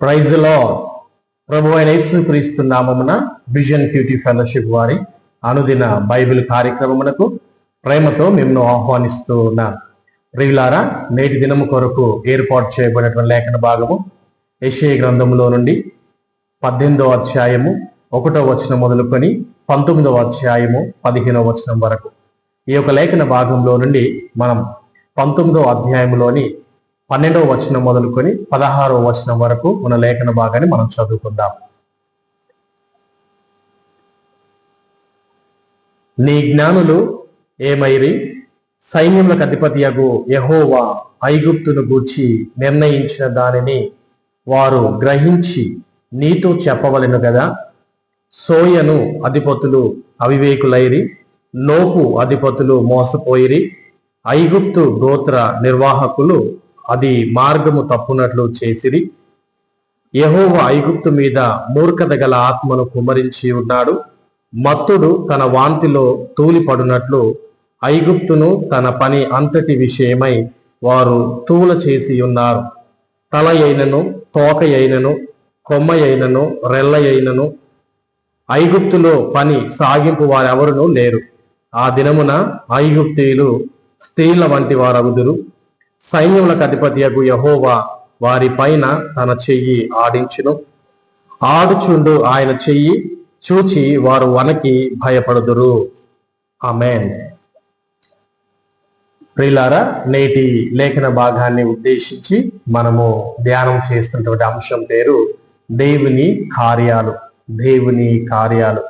Praise the lord. ప్రభు అయిన యేసుక్రీస్తు నామమున విజన్ క్యూటీ ఫెలోషిప్ వారి అనుదిన బైబిల్ కార్యక్రమమునకు ప్రేమతో మిమ్మల్ని ఆహ్వానిస్తూ ఉన్నాను. ప్రియులారా, నేటి దినము కొరకు ఏర్పాటు చేయబడినటువంటి లేఖన భాగము యెషయా గ్రంథములో నుండి 18వ అధ్యాయము 1వ వచనం మొదలుకొని 19వ అధ్యాయము 15వ వచనం వరకు. ఈ యొక్క లేఖన భాగంలో నుండి మనం 19వ అధ్యాయంలోని 12వ వచనం మొదలుకొని 16వ వచనం వరకు మన లేఖన భాగాన్ని మనం చదువుకుందాం. నీ జ్ఞానులు ఏమైరి? సైన్యములకు అధిపతియగు యెహోవా ఐగుప్తును గూర్చి నిర్ణయించిన దానిని వారు గ్రహించి నీతో చెప్పవలెను కదా. సోయను అధిపతులు అవివేకులైరి, నోపు అధిపతులు మోసపోయిరి, ఐగుప్తు గోత్ర నిర్వాహకులు అది మార్గము తప్పునట్లు చేసిరి. యెహోవా ఐగుప్తు మీద మూర్ఖత గల ఆత్మను కుమ్మరించి ఉన్నాడు. మత్తుడు తన వాంతిలో తూలిపడునట్లు ఐగుప్తును తన పని అంతటి విషయమై వారు తూల చేసి ఉన్నారు. తల అయినను, తోక అయినను, కొమ్మ అయినను, రెల్ల అయినను ఐగుప్తులో పని సాగింపు వారెవరునూ లేరు. ఆ దినమున ఐగుప్తీయులు స్త్రీల వంటి వారగుదురు. సైన్యములకు అధిపతియగు యెహోవా వారి పైన తన చెయ్యి ఆడించును. ఆడుచుండు ఆయన చెయ్యి చూచి వారు వణకి భయపడుదురు. ఆమేన్. ప్రియులారా, నేటి లేఖన భాగాన్ని ఉద్దేశించి మనము ధ్యానం చేస్తున్నటువంటి అంశం పేరు దేవుని కార్యాలు. దేవుని కార్యాలు,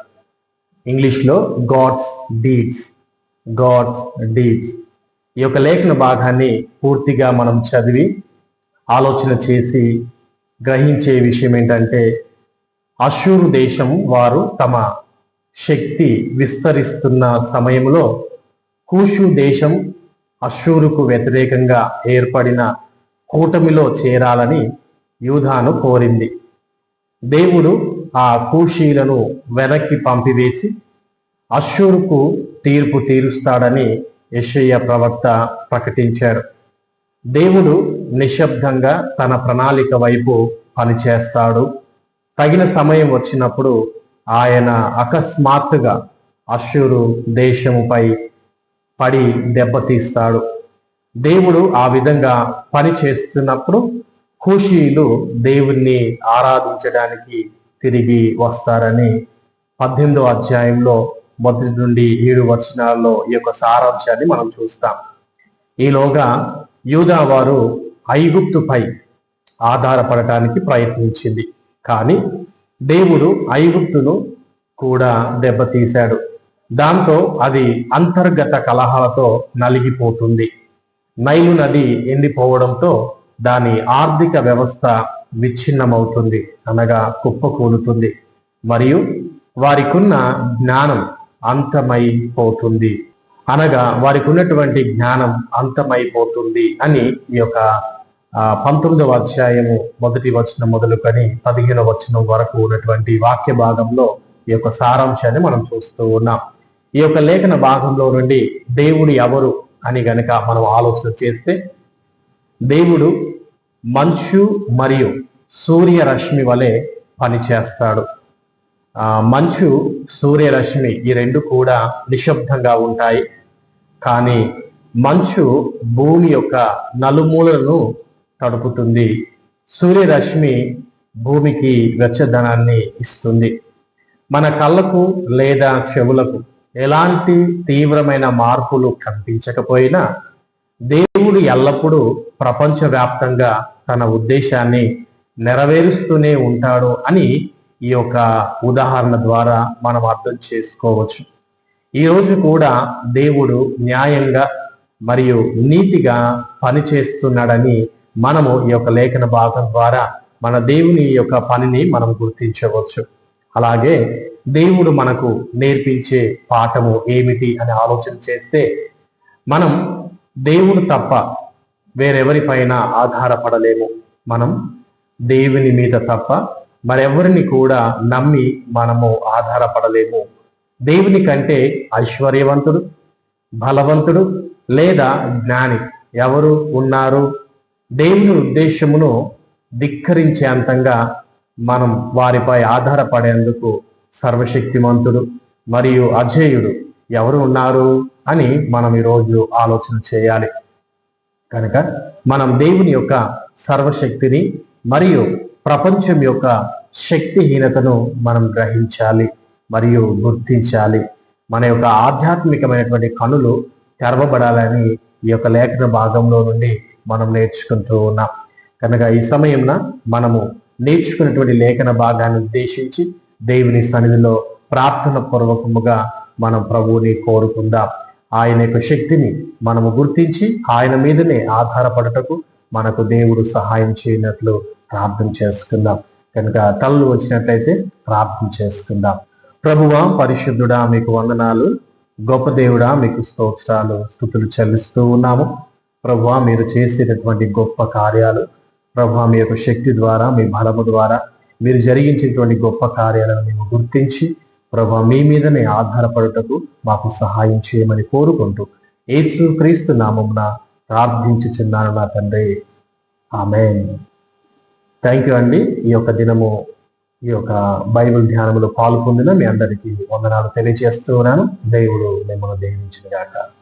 ఇంగ్లీష్లో గాడ్స్ డీడ్స్. God's deeds. ఈ యొక్క లేఖన భాగాన్ని పూర్తిగా మనం చదివి ఆలోచన చేసి గ్రహించే విషయం ఏంటంటే, అష్షూరు దేశం వారు తమ శక్తి విస్తరిస్తున్న సమయంలో కూషు దేశం అష్షూరుకు వ్యతిరేకంగా ఏర్పడిన కూటమిలో చేరాలని యూదాను కోరింది. దేవుడు ఆ కూషీలను వెనక్కి పంపివేసి అష్షూరుకు తీర్పు తీరుస్తాడని యెషయా ప్రవక్త ప్రకటించాడు. దేవుడు నిశ్శబ్దంగా తన ప్రణాళిక వైపు పనిచేస్తాడు. తగిన సమయం వచ్చినప్పుడు ఆయన అకస్మాత్తుగా అష్షూరు దేశముపై పడి దెబ్బతీస్తాడు. దేవుడు ఆ విధంగా పని చేస్తున్నప్పుడు కూషీలు దేవుణ్ణి ఆరాధించడానికి తిరిగి వస్తారని 18వ అధ్యాయంలో 1 నుండి 7 వచనాల్లో ఈ యొక్క సారాంశాన్ని మనం చూస్తాం. ఈలోగా యూదా వారు ఐగుప్తుపై ఆధారపడటానికి ప్రయత్నించింది, కానీ దేవుడు ఐగుప్తును కూడా దెబ్బతీశాడు. దాంతో అది అంతర్గత కలహాలతో నలిగిపోతుంది. నైలు నది ఎండిపోవడంతో దాని ఆర్థిక వ్యవస్థ విచ్ఛిన్నమవుతుంది, అనగా కుప్పకూలుతుంది. మరియు వారికున్న జ్ఞానం అంతమైపోతుంది, అనగా వారికి ఉన్నటువంటి జ్ఞానం అంతమైపోతుంది అని ఈ యొక్క 19వ అధ్యాయము 1వ వచనం మొదలుకొని 15వ వచనం వరకు ఉన్నటువంటి వాక్య భాగంలో ఈ యొక్క సారాంశాన్ని మనం చూస్తూ ఉన్నాం. ఈ యొక్క లేఖన భాగంలో నుండి దేవుడు ఎవరు అని గనక మనం ఆలోచన చేస్తే, దేవుడు మంచు మరియు సూర్యరశ్మి వలె పనిచేస్తాడు. మంచు, సూర్యరశ్మి ఈ రెండు కూడా నిశ్శబ్దంగా ఉంటాయి, కానీ మంచు భూమి యొక్క నలుమూలలను తడుపుతుంది. సూర్యరశ్మి భూమికి వెచ్చదనాన్ని ఇస్తుంది. మన కళ్ళకు లేదా చెవులకు ఎలాంటి తీవ్రమైన మార్పులు కనిపించకపోయినా దేవుడు ఎల్లప్పుడూ ప్రపంచవ్యాప్తంగా తన ఉద్దేశాన్ని నెరవేరుస్తూనే ఉంటాడు అని ఈ యొక్క ఉదాహరణ ద్వారా మనం అర్థం చేసుకోవచ్చు. ఈరోజు కూడా దేవుడు న్యాయంగా మరియు నీతిగా పనిచేస్తున్నాడని మనము ఈ యొక్క లేఖన భాగం ద్వారా మన దేవుని యొక్క పనిని మనం గుర్తించవచ్చు. అలాగే దేవుడు మనకు నేర్పించే పాఠము ఏమిటి అని ఆలోచన చేస్తే, మనం దేవుడు తప్ప వేరెవరిపైన ఆధారపడలేము. మనం దేవుని మీద తప్ప మరెవరిని కూడా నమ్మి మనము ఆధారపడలేము. దేవుని కంటే ఐశ్వర్యవంతుడు, బలవంతుడు లేదా జ్ఞాని ఎవరు ఉన్నారు? దేవుని ఉద్దేశమును ధిక్కరించే అంతంగా మనం వారిపై ఆధారపడేందుకు సర్వశక్తిమంతుడు మరియు అజేయుడు ఎవరు ఉన్నారు అని మనం ఈరోజు ఆలోచన చేయాలి. కనుక మనం దేవుని యొక్క సర్వశక్తిని మరియు ప్రపంచం యొక్క శక్తిహీనతను మనం గ్రహించాలి మరియు గుర్తించాలి. మన యొక్క ఆధ్యాత్మికమైనటువంటి కనులు తెరవబడాలని ఈ యొక్క లేఖన భాగంలో నుండి మనం నేర్చుకుంటూ ఉన్నాం. కనుక ఈ సమయంలో మనము నేర్చుకున్నటువంటి లేఖన భాగాన్ని ఉద్దేశించి దేవుని సన్నిధిలో ప్రార్థన పూర్వకముగా మనం ప్రభువుని కోరుకుందాం. ఆయన యొక్క శక్తిని మనము గుర్తించి ఆయన మీదనే ఆధారపడటకు మనకు దేవుడు సహాయం చేయనట్లు ప్రార్థన చేసుకుందాం. కనుక తలలు వచ్చినట్లయితే ప్రార్థన చేసుకుందాం. ప్రభువా, పరిశుద్ధుడా, మీకు వందనాలు. గొప్ప దేవుడా, మీకు స్తోత్రాలు, స్తుతులు చెల్లిస్తూ ఉన్నాము. ప్రభువా, మీరు చేసేటటువంటి గొప్ప కార్యాలు, ప్రభువా, మీ యొక్క శక్తి ద్వారా, మీ బలము ద్వారా మీరు జరిగించేటువంటి గొప్ప కార్యాలను మేము గుర్తించి ప్రభువా మీ మీదనే ఆధారపడుటకు మాకు సహాయం చేయమని కోరుకుంటూ యేసు క్రీస్తు నామమున ప్రార్థించుచున్నాను నా తండ్రి, ఆమేన్. థ్యాంక్ యూ అండి. ఈ యొక్క దినము ఈ యొక్క బైబిల్ ధ్యానములో పాల్పొందిన మీ అందరికీ వందనాలు తెలియజేస్తూ ఉన్నాను. దేవుడు మిమ్మల్ని దీవించును గాక.